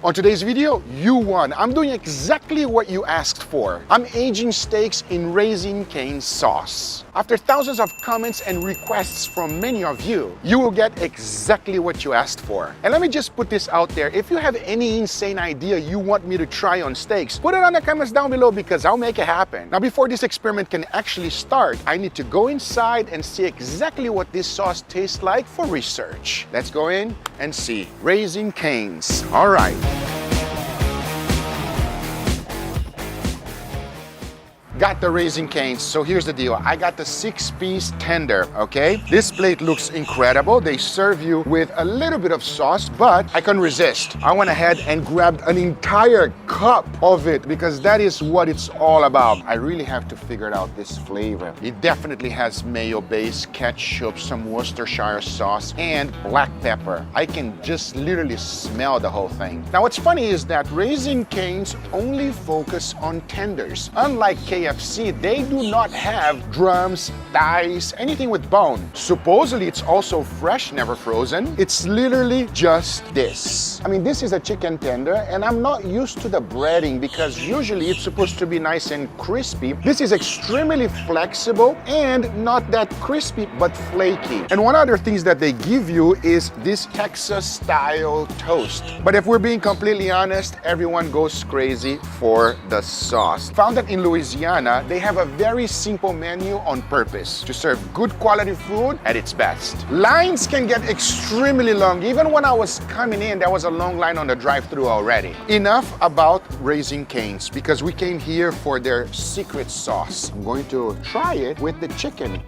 On today's video, you won. I'm doing exactly what you asked for. I'm aging steaks in Raising Cane sauce. After thousands of comments and requests from many of you, you will get exactly what you asked for. And let me just put this out there. If you have any insane idea you want me to try on steaks, put it on the comments down below because I'll make it happen. Now, before this experiment can actually start, I need to go inside and see exactly what this sauce tastes like for research. Let's go in and see. Raising Cane's. All right. Got the Raising Cane's. So here's the deal. I got the 6-piece tender, okay? This plate looks incredible. They serve you with a little bit of sauce, but I couldn't resist. I went ahead and grabbed an entire cup of it because that is what it's all about. I really have to figure out this flavor. It definitely has mayo base, ketchup, some Worcestershire sauce, and black pepper. I can just literally smell the whole thing. Now, what's funny is that Raising Cane's only focus on tenders. Unlike KFC, they do not have drums, thighs, anything with bone. Supposedly, it's also fresh, never frozen. It's literally just this. I mean, this is a chicken tender, and I'm not used to the breading because usually it's supposed to be nice and crispy. This is extremely flexible and not that crispy, but flaky. And one other things that they give you is this Texas-style toast. But if we're being completely honest, everyone goes crazy for the sauce. Found that in Louisiana, they have a very simple menu on purpose to serve good quality food at its best. Lines can get extremely long. Even when I was coming in, there was a long line on the drive-thru already. Enough about Raising Cane's because we came here for their secret sauce. I'm going to try it with the chicken.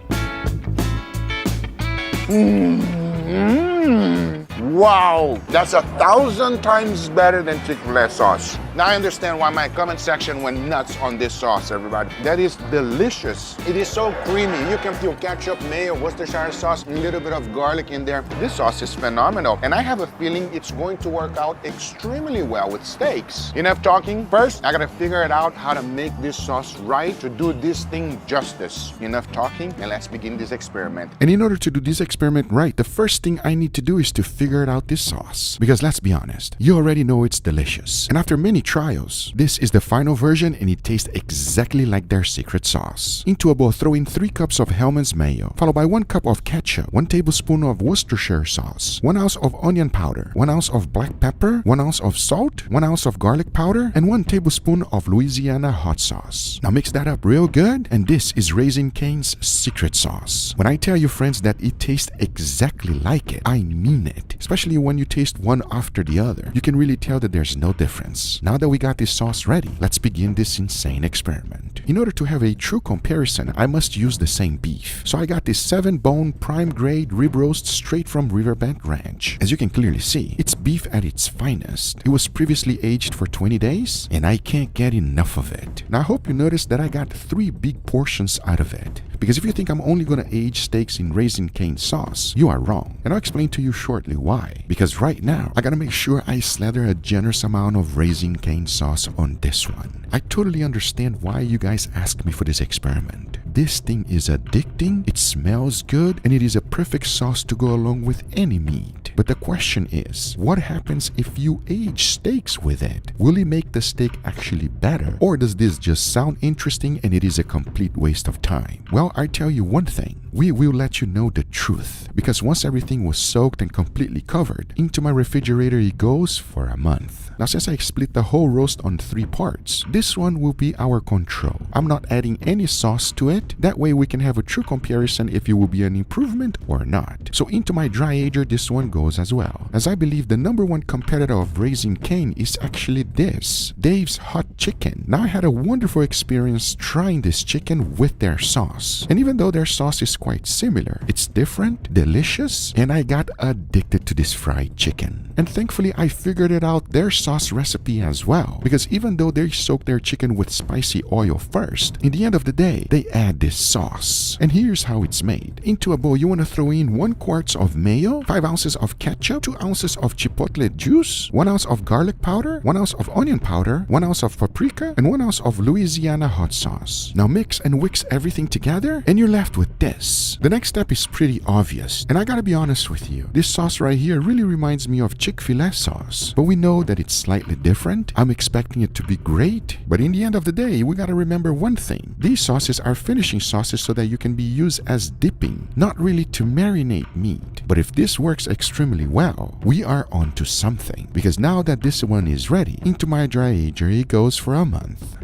Wow, that's 1,000 times better than Chick-fil-A sauce. Now I understand why my comment section went nuts on this sauce, everybody. That is delicious. It is so creamy. You can feel ketchup, mayo, Worcestershire sauce, a little bit of garlic in there. This sauce is phenomenal, and I have a feeling it's going to work out extremely well with steaks. Enough talking. First, I gotta figure it out how to make this sauce right to do this thing justice. Enough talking, and let's begin this experiment. And in order to do this experiment right, the first thing I need to do is to figure out this sauce. Because let's be honest, you already know it's delicious. And after many trials, this is the final version and it tastes exactly like their secret sauce. Into a bowl, throw in 3 cups of Hellmann's mayo, followed by 1 cup of ketchup, 1 tablespoon of Worcestershire sauce, 1 ounce of onion powder, 1 ounce of black pepper, 1 ounce of salt, 1 ounce of garlic powder, and 1 tablespoon of Louisiana hot sauce. Now mix that up real good, and this is Raising Cane's secret sauce. When I tell you, friends, that it tastes exactly like it, I mean it. Especially when you taste one after the other, you can really tell that there's no difference. Now that we got this sauce ready, let's begin this insane experiment. In order to have a true comparison, I must use the same beef. So I got this 7-bone prime grade rib roast straight from Riverbank Ranch. As you can clearly see, it's beef at its finest. It was previously aged for 20 days, and I can't get enough of it. Now I hope you noticed that I got 3 big portions out of it. Because if you think I'm only gonna age steaks in Raising Cane sauce, you are wrong. And I'll explain to you shortly why. Because right now, I gotta make sure I slather a generous amount of Raising Cane sauce on this one. I totally understand why you guys asked me for this experiment. This thing is addicting, it smells good, and it is a perfect sauce to go along with any meat. But the question is, what happens if you age steaks with it? Will it make the steak actually better? Or does this just sound interesting and it is a complete waste of time? Well, I tell you one thing. We will let you know the truth. Because once everything was soaked and completely covered, into my refrigerator it goes for a month. Now since I split the whole roast on 3 parts, this one will be our control. I'm not adding any sauce to it. That way we can have a true comparison if it will be an improvement or not. So into my dry ager this one goes as well. As I believe the #1 competitor of Raising Cane is actually this, Dave's Hot Chicken. Now I had a wonderful experience trying this chicken with their sauce. And even though their sauce is quite similar, it's different, delicious, and I got addicted to this fried chicken. And thankfully I figured it out their sauce recipe as well. Because even though they soak their chicken with spicy oil first, in the end of the day, they add this sauce. And here's how it's made. Into a bowl, you want to throw in 1 quart of mayo, 5 ounces of ketchup, 2 ounces of chipotle juice, 1 ounce of garlic powder, 1 ounce of onion powder, 1 ounce of paprika, and 1 ounce of Louisiana hot sauce. Now mix and whisk everything together, and you're left with this. The next step is pretty obvious, and I gotta be honest with you. This sauce right here really reminds me of Chick-fil-A sauce, but we know that it's slightly different. I'm expecting it to be great, but in the end of the day, we gotta remember one thing. These sauces are finishing sauces so that you can be used as dipping, not really to marinate meat. But if this works extremely well, we are on to something, because now that this one is ready, into my dry ager it goes for a month.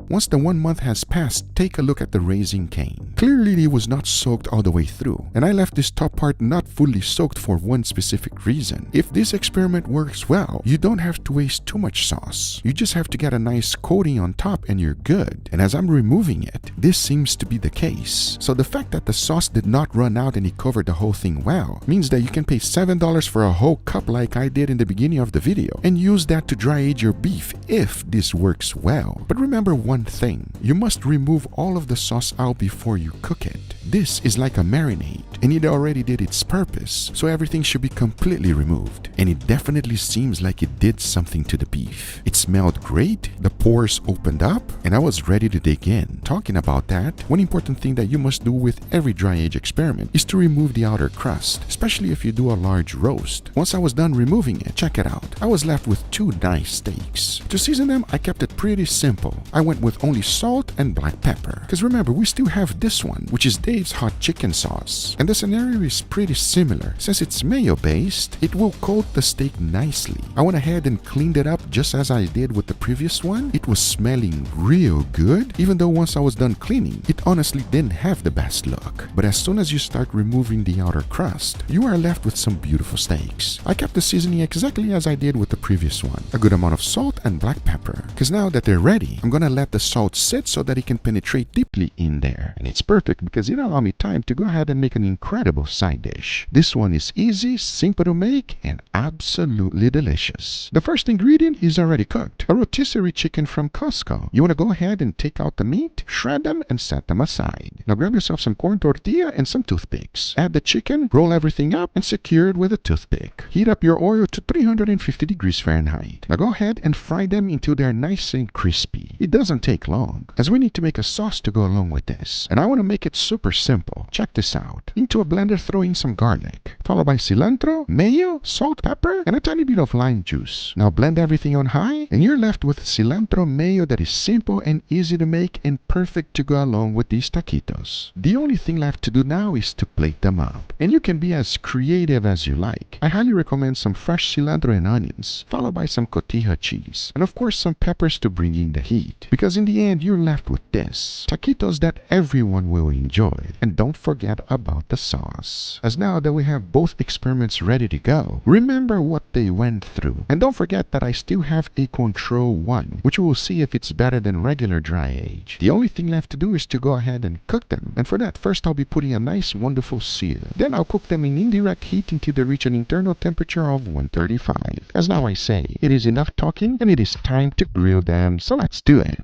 Once the 1 month has passed, take a look at the Raising Cane. Clearly it was not soaked all the way through, and I left this top part not fully soaked for one specific reason. If this experiment works well, you don't have to waste too much sauce. You just have to get a nice coating on top and you're good. And as I'm removing it, this seems to be the case. So the fact that the sauce did not run out and it covered the whole thing well means that you can pay $7 for a whole cup like I did in the beginning of the video and use that to dry age your beef if this works well. But remember one thing, you must remove all of the sauce out before you cook it. This is like a marinade, and it already did its purpose, so everything should be completely removed. And it definitely seems like it did something to the beef. It smelled great, the pores opened up, and I was ready to dig in. Talking about that, one important thing that you must do with every dry age experiment is to remove the outer crust, especially if you do a large roast. Once I was done removing it, check it out. I was left with 2 nice steaks. To season them, I kept it pretty simple. I went with only salt and black pepper. Because remember, we still have this one, which is Dave's hot chicken sauce. And the scenario is pretty similar. Since it's mayo based, it will coat the steak nicely. I went ahead and cleaned it up just as I did with the previous one. It was smelling real good, even though once I was done cleaning, it honestly didn't have the best look. But as soon as you start removing the outer crust, you are left with some beautiful steaks. I kept the seasoning exactly as I did with the previous one. A good amount of salt and black pepper. Because now that they're ready, I'm gonna let the salt sit so that it can penetrate deeply in there. And it's perfect because it allowed me time to go ahead and make an incredible side dish. This one is easy, simple to make, and absolutely delicious. The first ingredient is already cooked. A rotisserie chicken from Costco. You want to go ahead and take out the meat, shred them, and set them aside. Now grab yourself some corn tortilla and some toothpicks. Add the chicken, roll everything up, and secure it with a toothpick. Heat up your oil to 350 degrees Fahrenheit. Now go ahead and fry them until they're nice and crispy. It doesn't take long, as we need to make a sauce to go along with this. And I want to make it super simple. Check this out. Into a blender, throw in some garlic, followed by cilantro, mayo, salt, pepper, and a tiny bit of lime juice. Now blend everything on high, and you're left with cilantro mayo that is simple and easy to make and perfect to go along with these taquitos. The only thing left to do now is to plate them up. And you can be as creative as you like. I highly recommend some fresh cilantro and onions, followed by some cotija cheese, and of course some peppers to bring in the heat. Because in the end, you're left with this. Taquitos that everyone will enjoy. And don't forget about the sauce. As now that we have both experiments ready to go, remember what they went through. And don't forget that I still have a control one, which we will see if it's better than regular dry age. The only thing left to do is to go ahead and cook them. And for that, first I'll be putting a nice wonderful sear. Then I'll cook them in indirect heat until they reach an internal temperature of 135. As now I say, it is enough talking and it is time to grill them, so let's do it.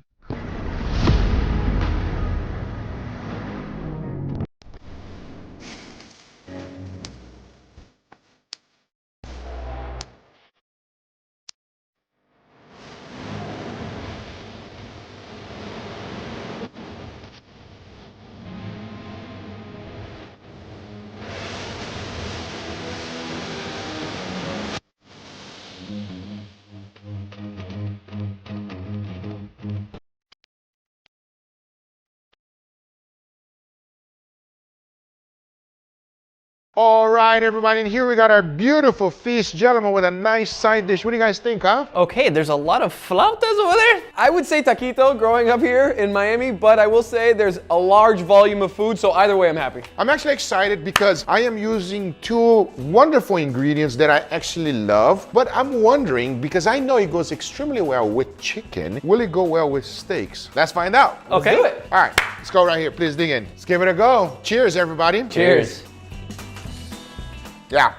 All right, everybody, and here we got our beautiful feast, gentlemen, with a nice side dish. What do you guys think, huh? Okay, there's a lot of flautas over there. I would say taquito growing up here in Miami, but I will say there's a large volume of food, so either way I'm happy. I'm actually excited because I am using 2 wonderful ingredients that I actually love, but I'm wondering, because I know it goes extremely well with chicken, will it go well with steaks? Let's find out. Okay. Let's do it. All right, let's go right here. Please dig in. Let's give it a go. Cheers, everybody. Cheers. Yeah.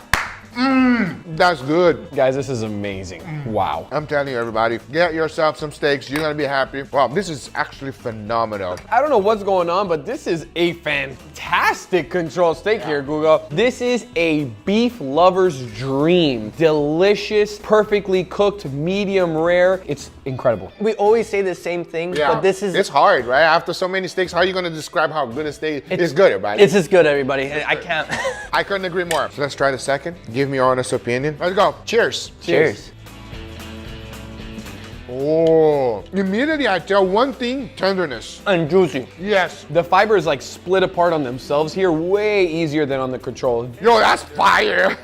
That's good. Guys, this is amazing. Wow. I'm telling you, everybody, get yourself some steaks. You're gonna be happy. Wow, this is actually phenomenal. I don't know what's going on, but this is a fantastic controlled steak here, Google. This is a beef lover's dream. Delicious, perfectly cooked, medium rare. It's incredible. We always say the same thing, but this is... It's hard, right? After so many steaks, how are you gonna describe how good a steak is? It's good, everybody. It's just good, everybody. I can't. I couldn't agree more. So let's try the second. Give me your honest opinion. Let's go. Cheers. Cheers. Oh, immediately I tell one thing, tenderness. And juicy. Yes. The fibers like split apart on themselves here way easier than on the control. Yo, that's fire.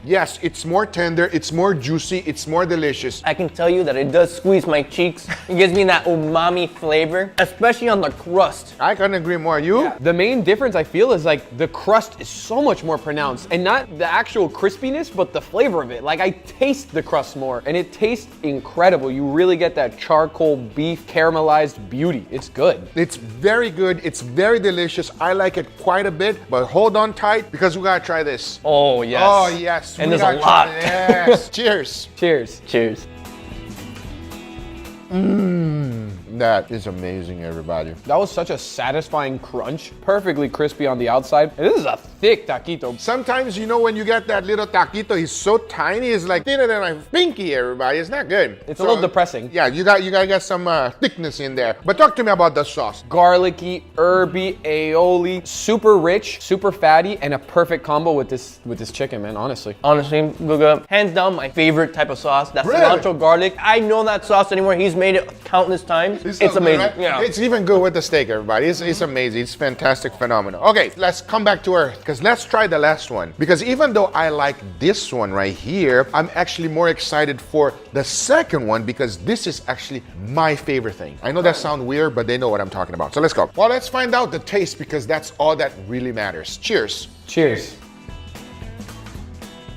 Yes, it's more tender, it's more juicy, it's more delicious. I can tell you that it does squeeze my cheeks. It gives me that umami flavor, especially on the crust. I couldn't agree more. You? Yeah. The main difference I feel is like the crust is so much more pronounced, and not the actual crispiness, but the flavor of it. Like I taste the crust more, and it tastes incredible. You really get that charcoal beef caramelized beauty. It's good. It's very good. It's very delicious. I like it quite a bit, but hold on tight because we gotta try this. Oh, yes. Oh, yes. And we there's a gotta try lot. Yes. Cheers. Cheers. Cheers. That is amazing, everybody. That was such a satisfying crunch. Perfectly crispy on the outside. And this is a thick taquito. Sometimes, you know, when you get that little taquito, he's so tiny, it's like thinner than my pinky, everybody. It's not good. It's a little depressing. Yeah, you gotta get some thickness in there. But talk to me about the sauce. Garlicky, herby, aioli, super rich, super fatty, and a perfect combo with this chicken, man, honestly. Honestly, Guga, hands down my favorite type of sauce. That Really? cilantro garlic. I know that sauce anymore. He's made it countless times. It's so good, amazing. right? Yeah. It's even good with the steak, everybody. It's amazing. It's fantastic, phenomenal. Okay, let's come back to Earth, because let's try the last one. Because even though I like this one right here, I'm actually more excited for the second one because this is actually my favorite thing. I know that sounds weird, but they know what I'm talking about. So let's go. Well, let's find out the taste because that's all that really matters. Cheers. Cheers.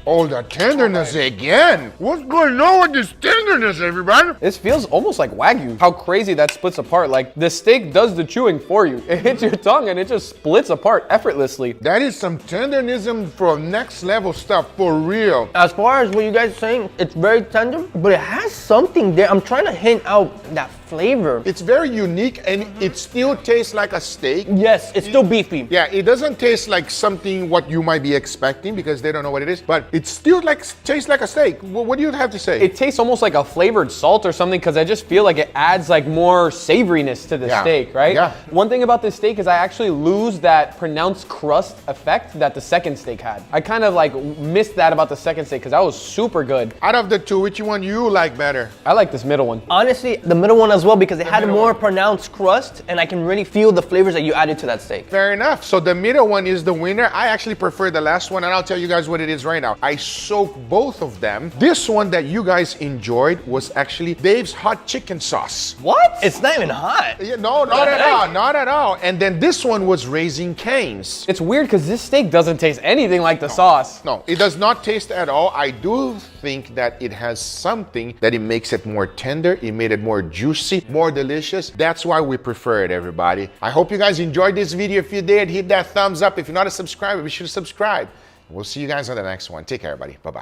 Oh, the tenderness again. What's going on with this tenderness, everybody? This feels almost like Wagyu. How crazy that splits apart. Like the steak does the chewing for you. It hits your tongue and it just splits apart effortlessly. That is some tendernism for next level stuff, for real. As far as what you guys are saying, it's very tender, but it has something there. I'm trying to hint out that flavor. It's very unique and it still tastes like a steak. Yes, it's still beefy. Yeah, it doesn't taste like something what you might be expecting because they don't know what it is, but it still tastes like a steak. What do you have to say? It tastes almost like a flavored salt or something because I just feel like it adds like more savoriness to the steak, right? Yeah. One thing about this steak is I actually lose that pronounced crust effect that the second steak had. I kind of like missed that about the second steak because that was super good. Out of the two, which one you like better? I like this middle one. Honestly, the middle one as well because it had a middle more one. pronounced crust and I can really feel the flavors that you added to that steak. Fair enough. So the middle one is the winner. I actually prefer the last one, and I'll tell you guys what it is right now. I soak both of them. This one that you guys enjoyed was actually Dave's hot chicken sauce. What? It's not even hot. Yeah, no, not at all, not at all. And then this one was Raising Cane's. It's weird because this steak doesn't taste anything like the sauce. No, it does not taste at all. I do think that it has something that it makes it more tender. It made it more juicy, more delicious. That's why we prefer it, everybody. I hope you guys enjoyed this video. If you did, hit that thumbs up. If you're not a subscriber, be sure to subscribe. We'll see you guys on the next one. Take care, everybody. Bye-bye.